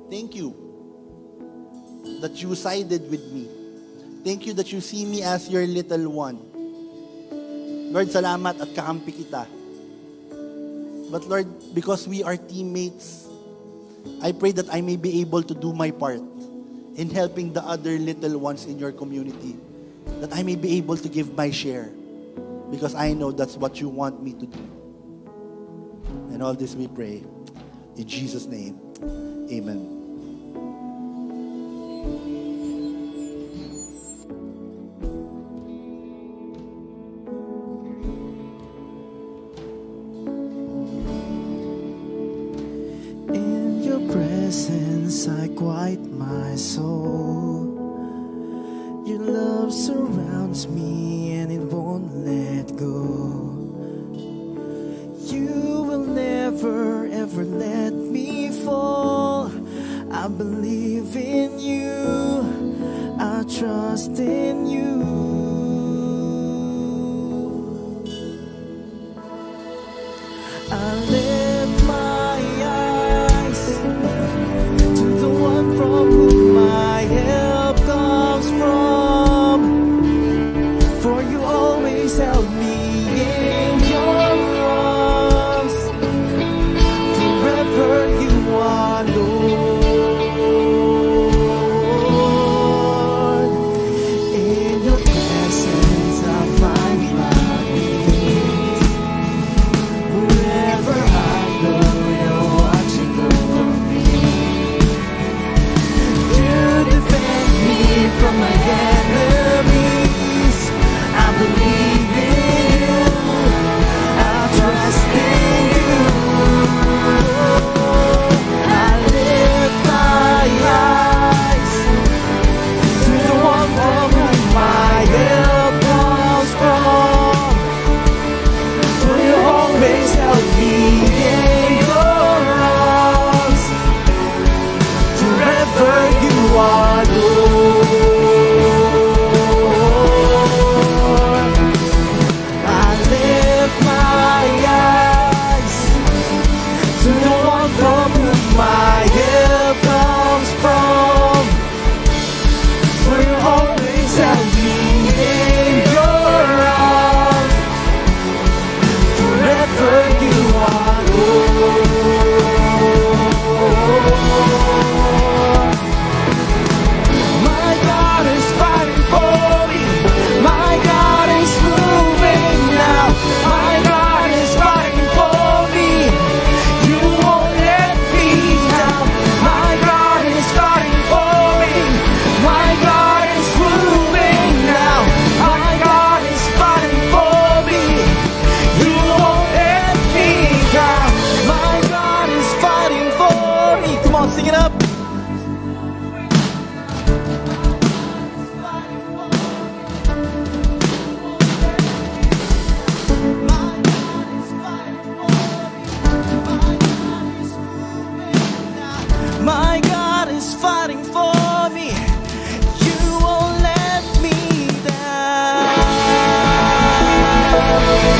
Thank you that you sided with me. Thank you that you see me as your little one. Lord, salamat at kakampi kita. But Lord, because we are teammates, I pray that I may be able to do my part in helping the other little ones in your community. That I may be able to give my share. Because I know that's what you want me to do. And all this we pray. In Jesus' name, amen. In your presence I quiet my soul. Your love surrounds me and it won't let go. You will never ever let me fall. I believe in you, I trust in you. I lift my eyes to the one from whom my help comes from. For you always held me in your arms. Forever you are Lord. In your presence I find my peace. Wherever I go, you're watching over me. You defend me from my enemies. I believe in you. I trust in you. I lift my eyes to the one from whom my help comes from. For you always help me in your arms. Forever you are Lord. I lift my eyes to the one from whom my help comes from. For you always have me in your arms. Forever you are Lord. My God is fighting for me. My God is moving now. My God is fighting for me. You won't let me down. My God is fighting for me. My God is moving now. My God is fighting for me. You won't let me down. My God is fighting for me. Come on, sing it up. My God is fighting for me. You won't let me down.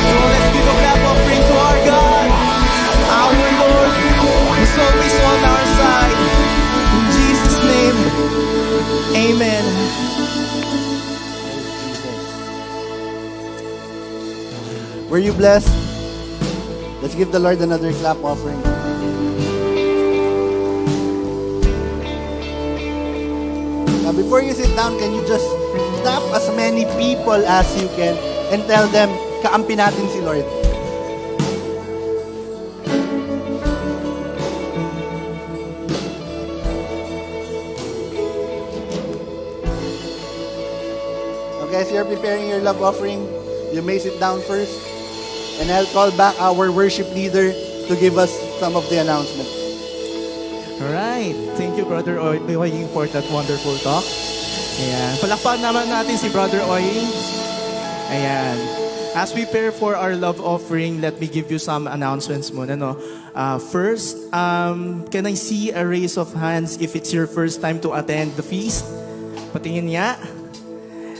Let's give a clap offering to our God, our Lord, who's always on our side. In Jesus' name, amen. Were you blessed? Let's give the Lord another clap offering. Now, before you sit down, can you just tap as many people as you can and tell them, kaampi natin si Lord. Okay, as you're preparing your love offering, you may sit down first. And I'll call back our worship leader to give us some of the announcements. Alright. Thank you, Brother Oying, for that wonderful talk. Ayan. Palakpakan naman natin si Brother Oying. Ayan. As we prepare for our love offering, let me give you some announcements muna, no? First, can I see a raise of hands if it's your first time to attend the feast? Patingin nga.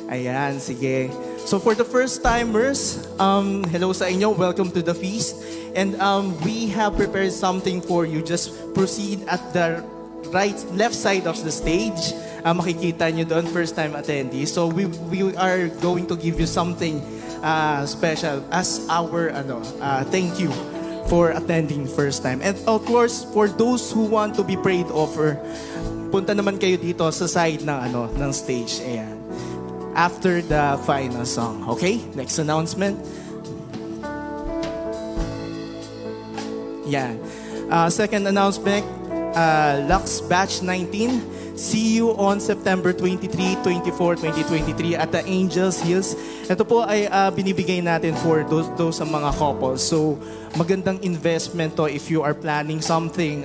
Ayan, sige. So for the first timers, hello sa inyo. Welcome to the feast. And we have prepared something for you. Just proceed at the left side of the stage. Makikita nyo doon, first time attendees. So we are going to give you something special as our thank you for attending first time. And of course, for those who want to be prayed over, punta naman kayo dito sa side ng stage. Ayan. After the final song. Okay? Next announcement. Yan. Second announcement, Lux Batch 19. See you on September 23, 24, 2023 at the Angels Hills. Ito po ay binibigay natin for those sa mga couples. So, magandang investment to if you are planning something.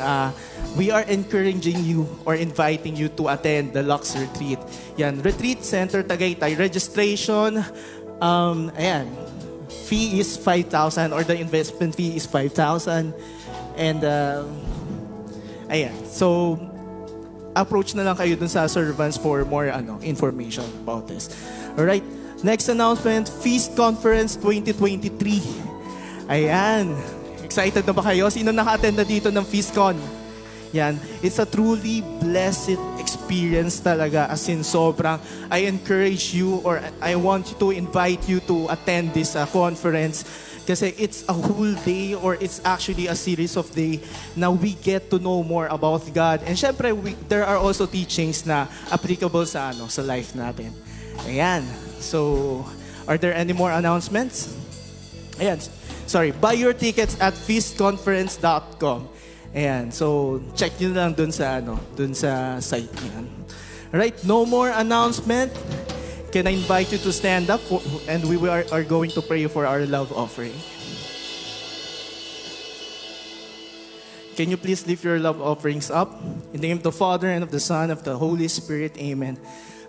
We are encouraging you or inviting you to attend the Lux Retreat. Yan, Retreat Center Tagaytay. Registration, ayan, fee is 5,000 or the investment fee is 5,000. And, ayan, so, approach na lang kayo dun sa servants for more information about this. Alright, next announcement, Feast Conference 2023. Ayan, excited na ba kayo? Sino naka-attend na dito ng FeastCon? Yan, it's a truly blessed experience talaga. As in, sobrang, I encourage you or I want to invite you to attend this conference. Kasi it's a whole day or it's actually a series of day na we get to know more about God. And syempre, there are also teachings na applicable sa life natin. Ayan. So, are there any more announcements? Ayan. Sorry. Buy your tickets at feastconference.com. Ayan. So, check nyo lang dun sa site niyan. Alright. No more announcement. Can I invite you to stand up and we are going to pray for our love offering. Can you please lift your love offerings up? In the name of the Father and of the Son and of the Holy Spirit, amen.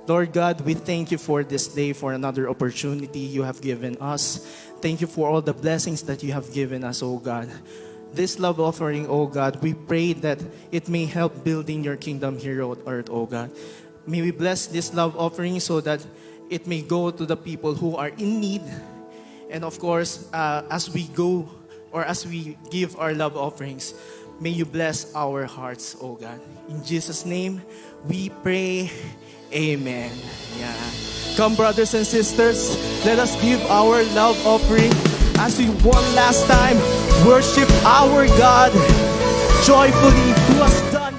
Lord God, we thank you for this day, for another opportunity you have given us. Thank you for all the blessings that you have given us, O God. This love offering, O God, we pray that it may help building your kingdom here on earth, O God. May we bless this love offering so that it may go to the people who are in need. And of course, as we go or as we give our love offerings, may you bless our hearts, O God. In Jesus' name, we pray. Amen. Yeah. Come, brothers and sisters, let us give our love offering as we one last time worship our God joyfully who has done